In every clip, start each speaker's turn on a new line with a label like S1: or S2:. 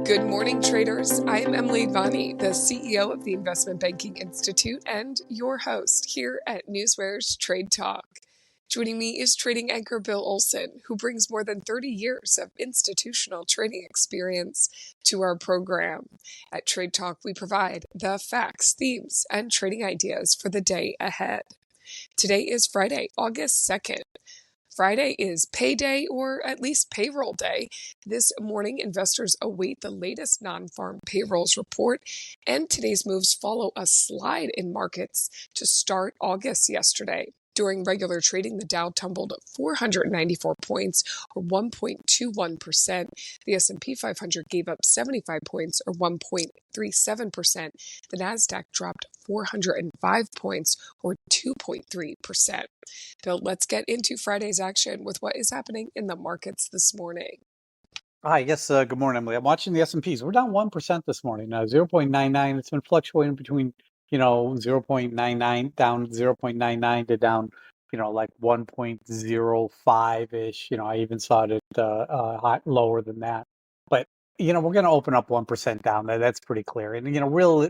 S1: Good morning, traders. I am Emily Advani, the CEO of the Investment Banking Institute and your host here at NewsWare's Trade Talk. Joining me is trading anchor Bill Olson, who brings more than 30 years of institutional trading experience to our program. At Trade Talk, we provide the facts, themes, and trading ideas for the day ahead. Today is Friday, August 2nd. Friday is payday, or at least payroll day. This morning, investors await the latest non-farm payrolls report, and today's moves follow a slide in markets to start August yesterday. During regular trading, the Dow tumbled 494 points, or 1.21%. The S&P 500 gave up 75 points, or 1.37%. The Nasdaq dropped 405 points, or 2.3%. Bill, let's get into Friday's action with what is happening in the markets this morning.
S2: Hi, yes, good morning, Emily. I'm watching the S&Ps. We're down 1% this morning, 0.99. It's been fluctuating between 0.99 down 0.99 to down, like 1.05-ish. I even saw it lower than that. But, we're going to open up 1% down. That's pretty clear. And,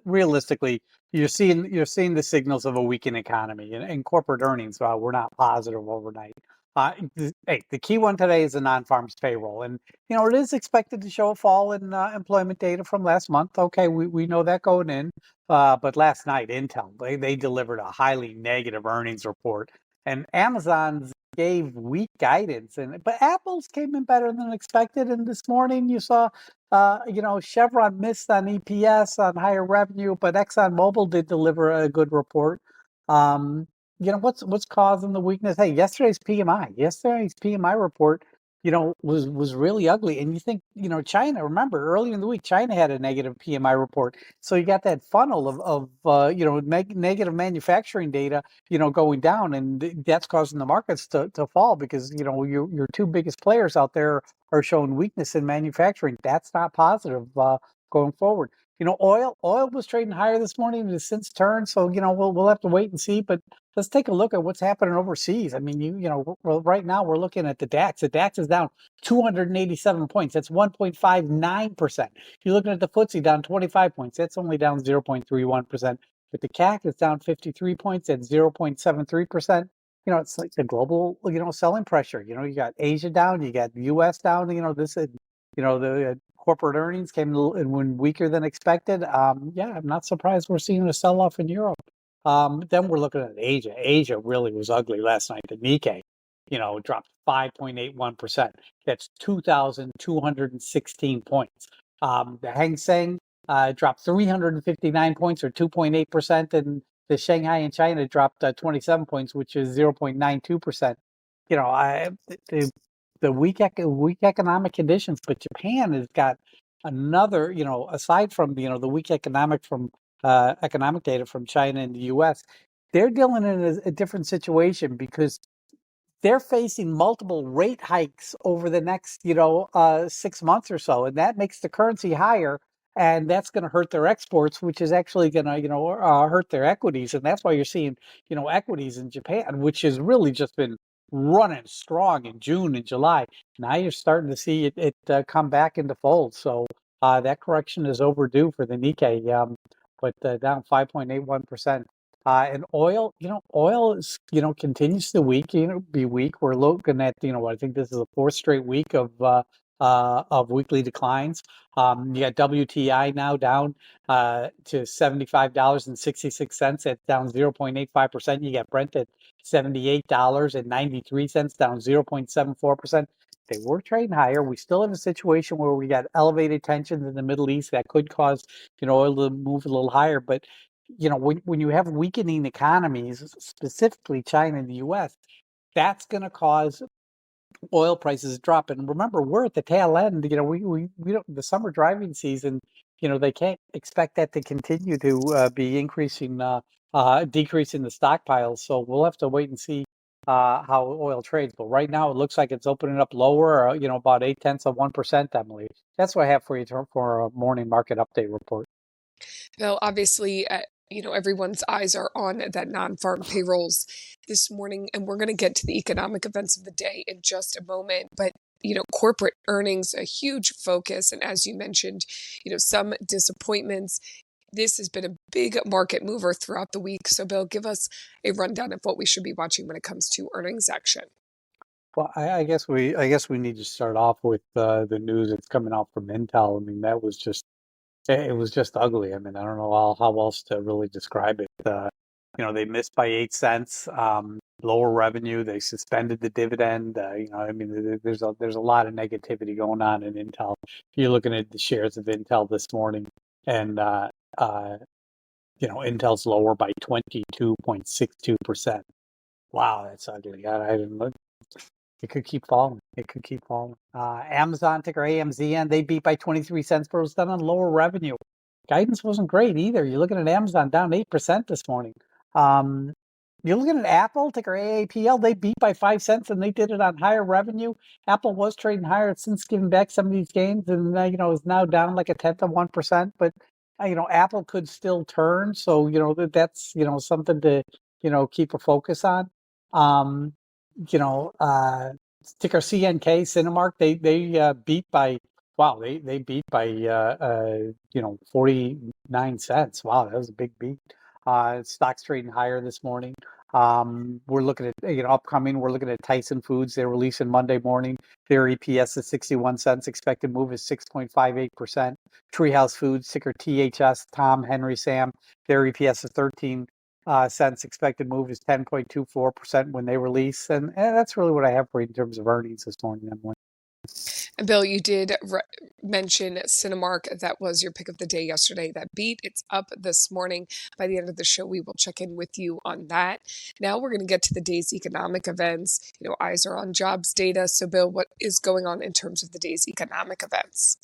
S2: realistically, you're seeing the signals of a weakened economy. And corporate earnings, we're not positive overnight. The key one today is the non-farms payroll. And, it is expected to show a fall in employment data from last month. Okay, we know that going in. But last night, Intel, they delivered a highly negative earnings report. And Amazon gave weak guidance. But Apple's came in better than expected. And this morning you saw, Chevron missed on EPS on higher revenue, but ExxonMobil did deliver a good report. What's causing the weakness? Hey, yesterday's PMI report, was really ugly. And you think, China, remember earlier in the week, China had a negative PMI report. So you got that funnel of negative manufacturing data, going down, and that's causing the markets to fall because, your two biggest players out there are showing weakness in manufacturing. That's not positive going forward. Oil was trading higher this morning. It has since turned. So, we'll have to wait and see. But let's take a look at what's happening overseas. I mean, right now we're looking at the DAX. The DAX is down 287 points. That's 1.59%. You're looking at the FTSE down 25 points. That's only down 0.31%. But the CAC is down 53 points at 0.73%. It's like the global, selling pressure. You got Asia down, you got the U.S. down. The corporate earnings came in weaker than expected. I'm not surprised we're seeing a sell-off in Europe. Then we're looking at Asia. Asia really was ugly last night. The Nikkei, dropped 5.81%. That's 2,216 points. The Hang Seng dropped 359 points, or 2.8%, and the Shanghai in China dropped 27 points, which is 0.92%. The weak economic conditions, but Japan has got another, aside from the weak economic data from China and the U.S., they're dealing in a different situation because they're facing multiple rate hikes over the next 6 months or so, and that makes the currency higher, and that's going to hurt their exports, which is actually going to hurt their equities, and that's why you're seeing equities in Japan, which has really just been running strong in June and July. Now you're starting to see it come back into fold. So that correction is overdue for the Nikkei, but down 5.81%. And oil, oil is, continues to be weak. We're looking at, I think this is the fourth straight week of weekly declines. You got WTI now down to $75.66. That's down 0.85%. You got Brent at $78.93, down 0.74%. They were trading higher. We still have a situation where we got elevated tensions in the Middle East that could cause, oil to move a little higher. But, when you have weakening economies, specifically China and the U.S., that's going to cause oil prices to drop. And remember, we're at the tail end. We don't, the summer driving season, they can't expect that to continue to be decreasing the stockpiles. So we'll have to wait and see how oil trades. But right now, it looks like it's opening up lower, about 0.8%, Emily. That's what I have for you for a morning market update report.
S1: Bill, obviously, everyone's eyes are on that non-farm payrolls this morning, and we're going to get to the economic events of the day in just a moment. But corporate earnings, a huge focus. And as you mentioned, some disappointments. This has been a big market mover throughout the week. So, Bill, give us a rundown of what we should be watching when it comes to earnings action.
S2: Well, I guess we need to start off with the news that's coming out from Intel. I mean, that was just it was just ugly. I mean, I don't know how else to really describe it. They missed by 8 cents, lower revenue. They suspended the dividend. I mean, there's a lot of negativity going on in Intel. You're looking at the shares of Intel this morning, and Intel's lower by 22.62%. Wow, that's ugly. I didn't look. It could keep falling. It could keep falling. Amazon, ticker AMZN, they beat by 23 cents, but it was done on lower revenue. Guidance wasn't great either. You're looking at Amazon down 8% this morning. You're looking at Apple, ticker AAPL, they beat by 5 cents, and they did it on higher revenue. Apple was trading higher since giving back some of these gains, and is now down like a tenth of 1%. But Apple could still turn, so that's something to keep a focus on. Ticker CNK, Cinemark, they beat by they beat by 49 cents. Wow, that was a big beat. Stocks trading higher this morning. We're looking at upcoming. We're looking at Tyson Foods. They're releasing Monday morning. Their EPS is 61 cents. Expected move is 6.58%. Treehouse Foods, ticker THS, Tom, Henry, Sam. Their EPS is 13 cents. Expected move is 10.24% when they release. And that's really what I have for you in terms of earnings this morning, Emily.
S1: And Bill, you did mention Cinemark. That was your pick of the day yesterday. That beat. It's up this morning. By the end of the show, we will check in with you on that. Now we're going to get to the day's economic events. Eyes are on jobs data. So, Bill, what is going on in terms of the day's economic events?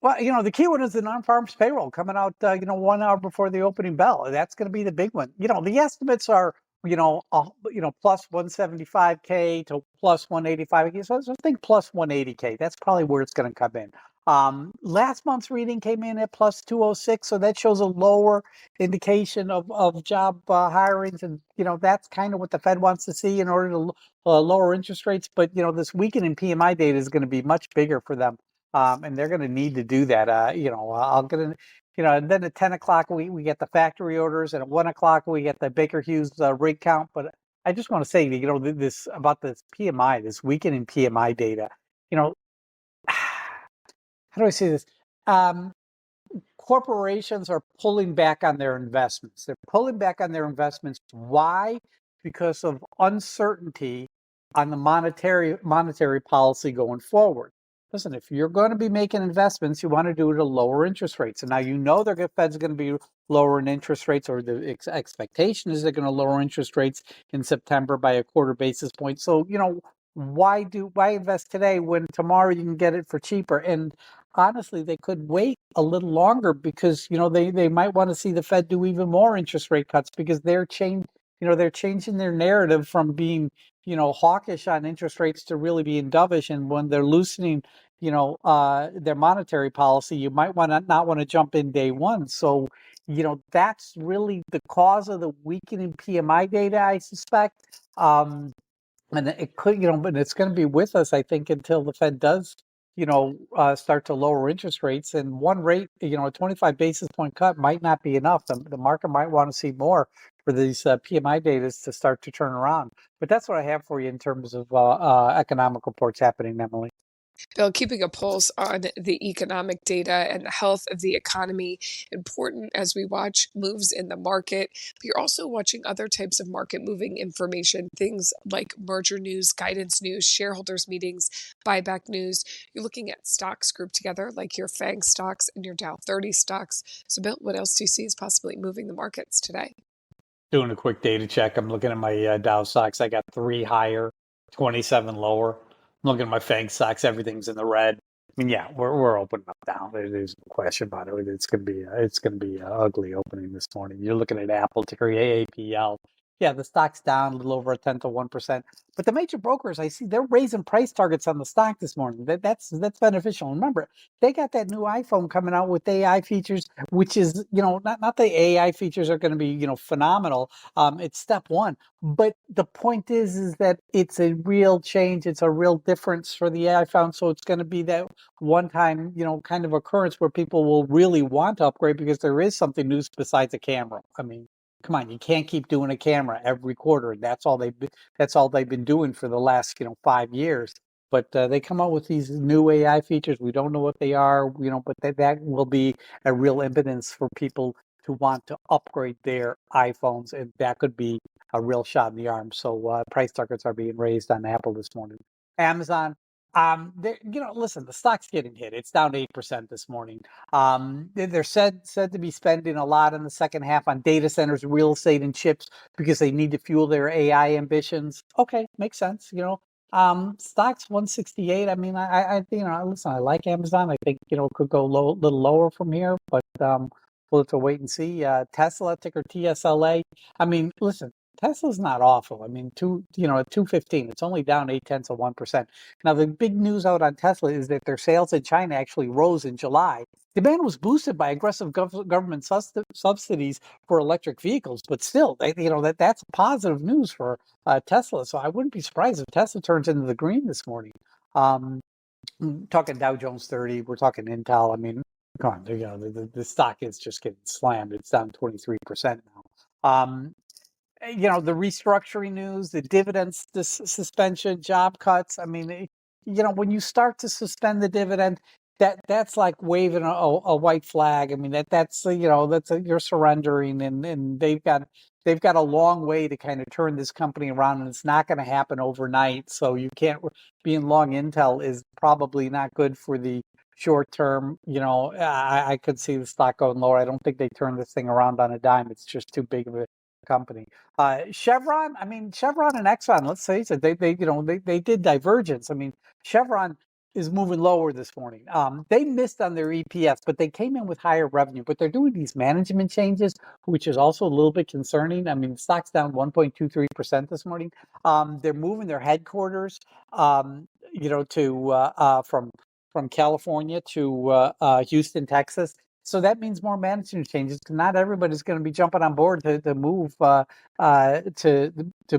S2: Well, the key one is the Non-Farms Payroll coming out, 1 hour before the opening bell. That's going to be the big one. The estimates are, plus 175K to plus 185K. So I think plus 180K. That's probably where it's going to come in. Last month's reading came in at plus 206, so that shows a lower indication of job hirings, and that's kind of what the Fed wants to see in order to lower interest rates. But this weakening PMI data is going to be much bigger for them. And they're going to need to do that. I'll get in, and then at 10 o'clock, we get the factory orders, and at 1 o'clock, we get the Baker Hughes rig count. But I just want to say, this about this PMI, this weakening PMI data, how do I say this? Corporations are pulling back on their investments. They're pulling back on their investments. Why? Because of uncertainty on the monetary policy going forward. Listen, if you're going to be making investments, you want to do it at lower interest rates. And now the Fed's going to be lowering interest rates, or the expectation is they're going to lower interest rates in September by a quarter basis point. So, why invest today when tomorrow you can get it for cheaper? And honestly, they could wait a little longer because, they might want to see the Fed do even more interest rate cuts because they're changing their narrative from being hawkish on interest rates to really being dovish. And when they're loosening, their monetary policy, you might not want to jump in day one. So, that's really the cause of the weakening PMI data, I suspect. And it could, but it's going to be with us, I think, until the Fed does, start to lower interest rates. And one rate, a 25 basis point cut might not be enough. The market might want to see more for these PMI data to start to turn around. But that's what I have for you in terms of economic reports happening, Emily.
S1: Bill, keeping a pulse on the economic data and the health of the economy, important as we watch moves in the market. But you're also watching other types of market moving information, things like merger news, guidance news, shareholders meetings, buyback news. You're looking at stocks grouped together like your FANG stocks and your Dow 30 stocks. So, Bill, what else do you see is possibly moving the markets today?
S2: Doing a quick data check. I'm looking at my Dow stocks. I got 3 higher, 27 lower. I'm looking at my FANG stocks. Everything's in the red. I mean, yeah, we're opening up down. There's no question about it. It's going to be an ugly opening this morning. You're looking at Apple, ticker AAPL. Yeah, the stock's down a little over 1/10 of 1%. But the major brokers, I see they're raising price targets on the stock this morning. That's beneficial. Remember, they got that new iPhone coming out with AI features, which is, not the AI features are going to be, phenomenal. It's step one. But the point is that it's a real change. It's a real difference for the iPhone. So it's going to be that one time, kind of occurrence where people will really want to upgrade because there is something new besides a camera. I mean, come on, you can't keep doing a camera every quarter. That's all they've been doing for the last 5 years. But they come out with these new AI features. We don't know what they are, but that will be a real impotence for people to want to upgrade their iPhones, and that could be a real shot in the arm. So price targets are being raised on Apple this morning. Amazon, listen, the stock's getting hit. It's down 8% this morning. They're said to be spending a lot in the second half on data centers, real estate, and chips because they need to fuel their AI ambitions. Okay, makes sense. Stocks 168. I mean, listen, I like Amazon. I think it could go little lower from here, but we'll have to wait and see. Tesla, ticker TSLA. I mean, listen, Tesla's not awful. I mean, at 215, it's only down 0.8%. Now, the big news out on Tesla is that their sales in China actually rose in July. Demand was boosted by aggressive government subsidies for electric vehicles, but still, that's positive news for Tesla. So I wouldn't be surprised if Tesla turns into the green this morning. Talking Dow Jones 30, we're talking Intel. I mean, come on, the stock is just getting slammed. It's down 23% now. The restructuring news, the dividends suspension, job cuts. I mean, when you start to suspend the dividend, that's like waving a white flag. I mean, you're surrendering, and they've got a long way to kind of turn this company around, and it's not going to happen overnight. So you can't. Being long Intel is probably not good for the short term. I could see the stock going lower. I don't think they turn this thing around on a dime. It's just too big of a company. Chevron and Exxon, let's face it, they did divergence. I mean, Chevron is moving lower this morning. They missed on their EPS, but they came in with higher revenue. But they're doing these management changes, which is also a little bit concerning. I mean, the stock's down 1.23% this morning. They're moving their headquarters, to from California to Houston, Texas. So that means more management changes. Not everybody's going to be jumping on board to move to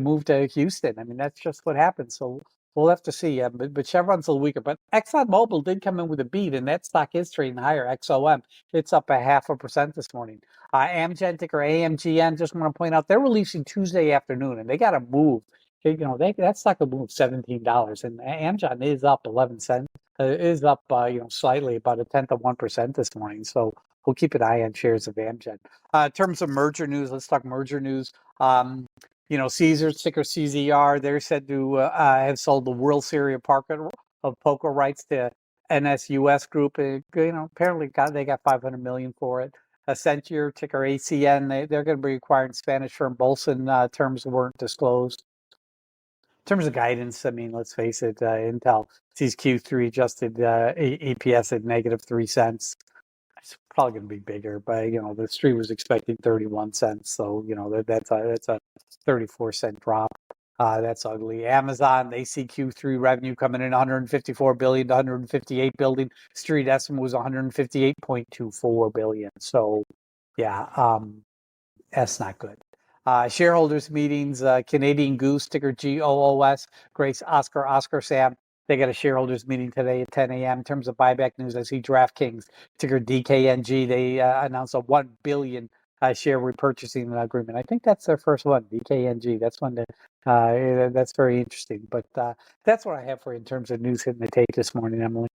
S2: move to Houston. I mean, that's just what happens. So we'll have to see. But Chevron's a little weaker. But ExxonMobil did come in with a beat, and that stock is trading higher. XOM, it's up 0.5% this morning. Amgen, ticker AMGN, just want to point out they're releasing Tuesday afternoon, and they got to move. That stock will move $17, and Amgen is up 11 cents. Is up, slightly, about 0.1% this morning. So we'll keep an eye on shares of Amgen. In terms of merger news, let's talk merger news. Caesars, ticker CZR, they're said to have sold the World Series of Poker rights to NSUS Group. Apparently they got $500 million for it. Accenture, ticker ACN, they're going to be acquiring Spanish firm Bolson. Terms weren't disclosed. In terms of guidance, I mean, let's face it, Intel sees Q3 adjusted EPS at -3 cents. It's probably going to be bigger, but the street was expecting 31 cents, so that's a 34-cent drop. That's ugly. Amazon, they see Q3 revenue coming in 154 billion to 158 billion. Street estimate was 158.24 billion. So, yeah, that's not good. Shareholders meetings, Canadian Goose, ticker GOOS, Grace Oscar Sam. They got a shareholders meeting today at 10 a.m. In terms of buyback news, I see DraftKings, ticker DKNG. They announced a 1 billion share repurchasing agreement. I think that's their first one, DKNG. That's one that's very interesting. But that's what I have for you in terms of news hitting the tape this morning, Emily.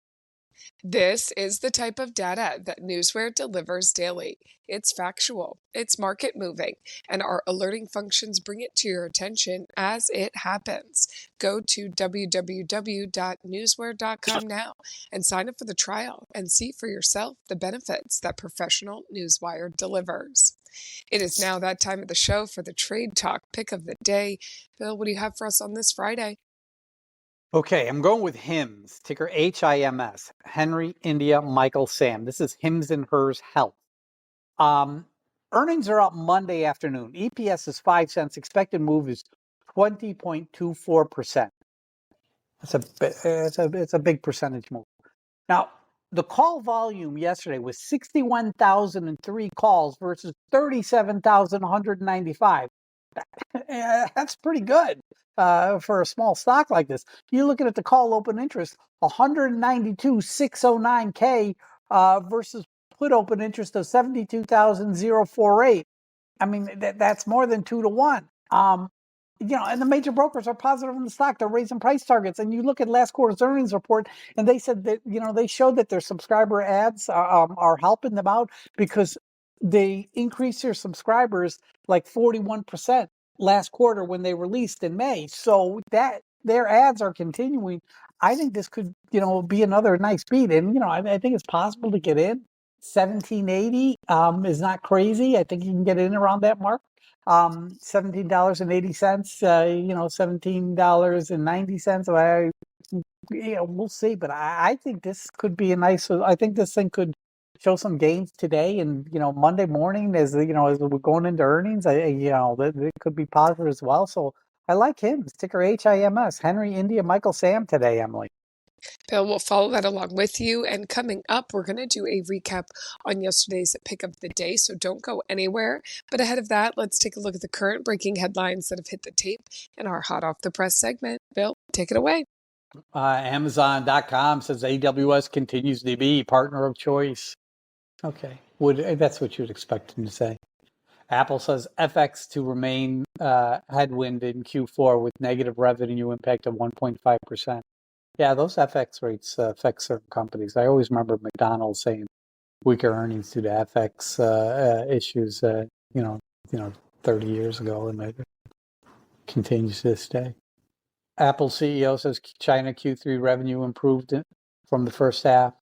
S1: This is the type of data that NewsWare delivers daily. It's factual, it's market moving, and our alerting functions bring it to your attention as it happens. Go to www.newsware.com now and sign up for the trial and see for yourself the benefits that professional Newswire delivers. It is now that time of the show for the Trade Talk pick of the day. Bill, what do you have for us on this Friday?
S2: Okay, I'm going with HIMS, ticker HIMS, Henry, India, Michael, Sam. This is Hims and Hers Health. Um, Earnings are up Monday afternoon. EPS is 5 cents. Expected move is 20.24%. It's a big percentage move. Now, the call volume yesterday was 61,003 calls versus 37,195. That's pretty good for a small stock like this. You're looking at the call open interest, 192,609K versus put open interest of 72,048. I mean, that's more than 2 to 1. And the major brokers are positive in the stock. They're raising price targets. And you look at last quarter's earnings report, and they said that, they showed that their subscriber ads are helping them out because they increased their subscribers like 41% last quarter when they released in May. So that their ads are continuing. I think this could, be another nice beat. And, I think it's possible to get in. 1780 is not crazy. I think you can get in around that mark. $17.80, $17.90. We'll see. But I think this could be I think this thing could show some gains today and, Monday morning as we're going into earnings, it could be positive as well. So I like him. Ticker HIMS, Henry India Michael Sam today, Emily.
S1: Bill, we'll follow that along with you. And coming up, we're going to do a recap on yesterday's pick of the day, so don't go anywhere. But ahead of that, let's take a look at the current breaking headlines that have hit the tape in our hot off the press segment. Bill, take it away.
S2: Amazon.com says AWS continues to be partner of choice. Okay, that's what you'd expect him to say. Apple says FX to remain headwind in Q4 with negative revenue impact of 1.5%. Yeah, those FX rates affect certain companies. I always remember McDonald's saying weaker earnings due to FX issues, 30 years ago, and it continues to this day. Apple CEO says China Q3 revenue improved from the first half.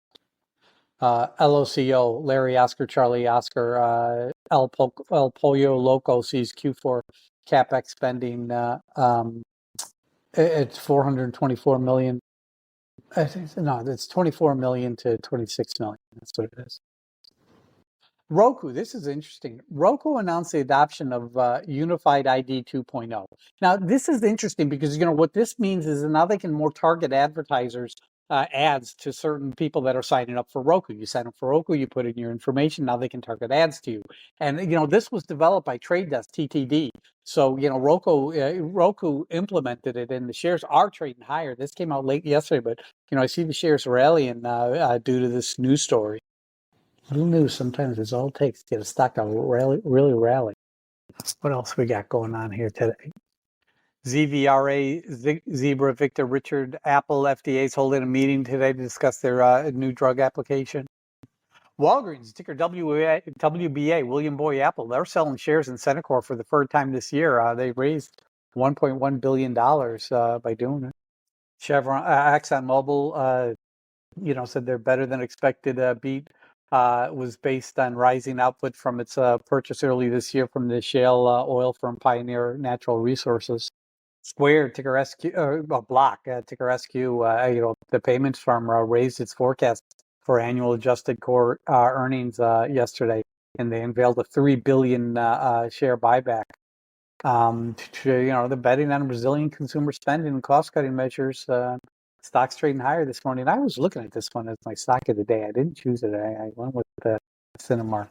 S2: LOCO, Larry Oscar, Charlie Oscar, El Pollo Loco sees Q4 CapEx spending at $424 million. It's 24 million to 26 million. That's what it is. Roku, this is interesting. Roku announced the adoption of Unified ID 2.0. Now, this is interesting because, what this means is now they can more target advertisers ads to certain people that are signing up for Roku. You sign up for Roku, you put in your information, now they can target ads to you. And, this was developed by Trade Desk, TTD. So, Roku implemented it and the shares are trading higher. This came out late yesterday, but, I see the shares rallying due to this news story. Little news sometimes is all it takes to get a stock to really rally. What else we got going on here today? ZVRA, Zebra, Victor, Richard, Apple, FDA is holding a meeting today to discuss their new drug application. Walgreens, ticker WBA, William Boy Apple, they're selling shares in Centocor for the third time this year. They raised $1.1 billion by doing it. Chevron, ExxonMobil, said they're better than expected beat. Was based on rising output from its purchase early this year from the shale oil from Pioneer Natural Resources. Square, ticker SQ, Block, ticker SQ, the payments firm raised its forecast for annual adjusted core earnings yesterday, and they unveiled a $3 billion share buyback. They're betting on Brazilian consumer spending and cost-cutting measures. Stock's trading higher this morning. I was looking at this one as my stock of the day. I didn't choose it. I went with Cinemark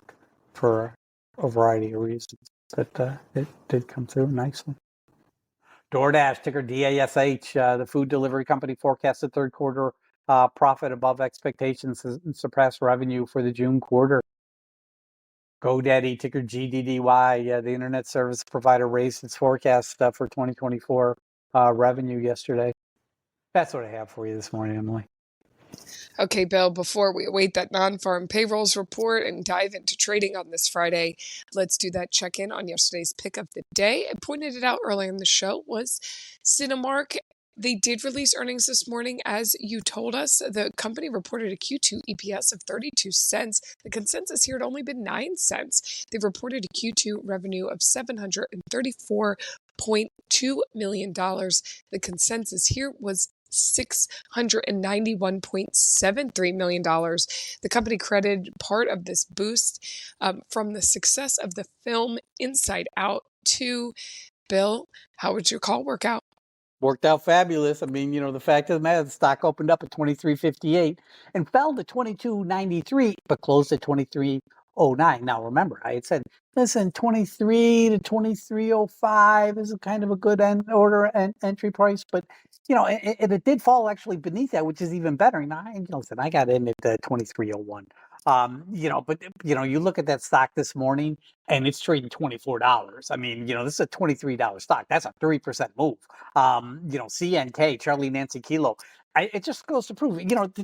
S2: for a variety of reasons. But it did come through nicely. DoorDash, ticker DASH, the food delivery company forecasted third quarter profit above expectations and surpassed revenue for the June quarter. GoDaddy, ticker GDDY, the internet service provider raised its forecast for 2024 revenue yesterday. That's what I have for you this morning, Emily.
S1: Okay, Bill, before we await that non-farm payrolls report and dive into trading on this Friday, let's do that check-in on yesterday's pick of the day. I pointed it out earlier in the show was Cinemark. They did release earnings this morning, as you told us. The company reported a Q2 EPS of 32 cents. The consensus here had only been 9 cents. They reported a Q2 revenue of $734.2 million. The consensus here was $691.73 million. The company credited part of this boost from the success of the film Inside Out 2. Bill, how would your call work out?
S2: Worked out fabulous. I mean, the fact of the matter, the stock opened up at 23.58 and fell to 22.93, but closed at 23.09. Now, remember, I had said, listen, 23 to 23.05 is a kind of a good entry price, but it did fall actually beneath that, which is even better. Now, listen, I got in at 23.01. But you look at that stock this morning and it's trading $24. I mean, this is a $23 stock. That's a 3% move. CNK, Charlie Nancy Kilo. It just goes to prove,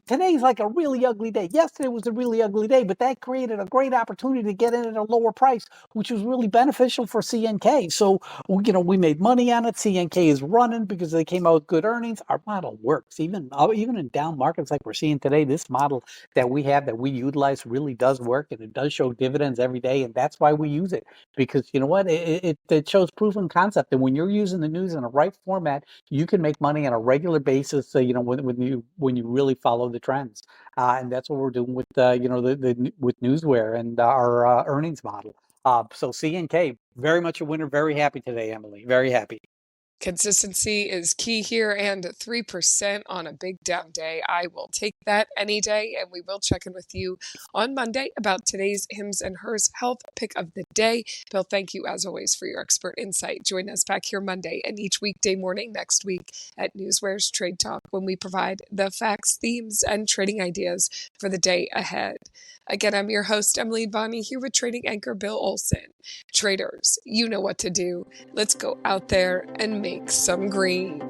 S2: today's like a really ugly day. Yesterday was a really ugly day, but that created a great opportunity to get in at a lower price, which was really beneficial for CNK. So, we made money on it. CNK is running because they came out with good earnings. Our model works. Even in down markets like we're seeing today, this model that we have, that we utilize, really does work, and it does show dividends every day. And that's why we use it, because you know what? It shows proven concept. And when you're using the news in the right format, you can make money on a regular basis. When you really follow the trends, and that's what we're doing with with NewsWare and our earnings model. So CNK, very much a winner. Very happy today, Emily. Very happy.
S1: Consistency is key here, and 3% on a big down day. I will take that any day, and we will check in with you on Monday about today's Hims and Hers Health Pick of the Day. Bill, thank you as always for your expert insight. Join us back here Monday and each weekday morning next week at NewsWare's Trade Talk, when we provide the facts, themes, and trading ideas for the day ahead. Again, I'm your host, Emily Bonney, here with trading anchor Bill Olson. Traders, you know what to do. Let's go out there and make some green.